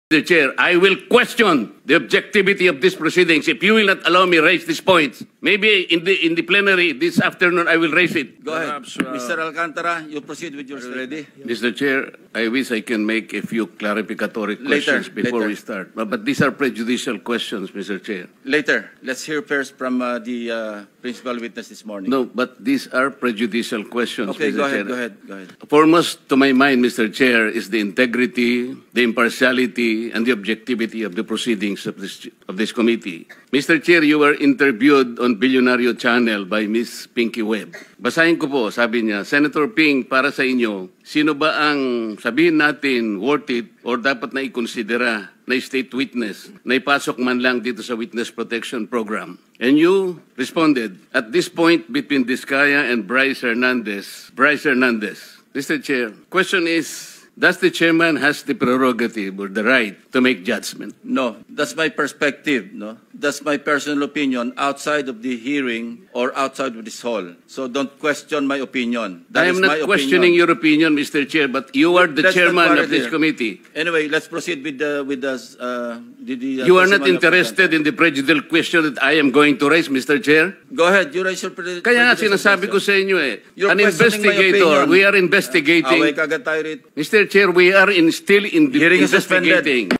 Mr. Chair, I will question the objectivity of these proceedings if you will not allow me raise these points. Maybe in the plenary this afternoon I will raise it. Go ahead. Mr. Alcantara, you proceed with your ready. Mr. Chair, I wish I can make a few clarificatory questions before we start. But these are prejudicial questions, Mr. Chair. Later. Let's hear first from the principal witness this morning. No, but these are prejudicial questions, Okay, Mr. go Chair. ahead. Foremost to my mind, Mr. Chair, is the integrity, the impartiality, and the objectivity of the proceedings of this committee. Mr. Chair, you were interviewed on Billionario Channel by Miss Pinky Webb. Basahin ko po, sabi niya, Senator Ping, para sa inyo, sino ba ang sabihin natin worth it or dapat na ikonsidera na state witness na ipasok man lang dito sa Witness Protection Program? And you responded, at this point between Diskaya and Bryce Hernandez. Mr. Chair, question is, does the chairman has the prerogative or the right to make judgment? No, that's my perspective. No, that's my personal opinion outside of the hearing or outside of this hall. So don't question my opinion. I am not questioning your opinion, Mr. Chair, but you are the chairman of this committee. Anyway, let's proceed with the You are not interested in the prejudicial question that I am going to raise, Mr. Chair? Go ahead, you raise your Kaya nga sinasabi ko sa inyo an investigator, we are investigating. Away kagad tayo rito. Mr. Chair, we are still investigating.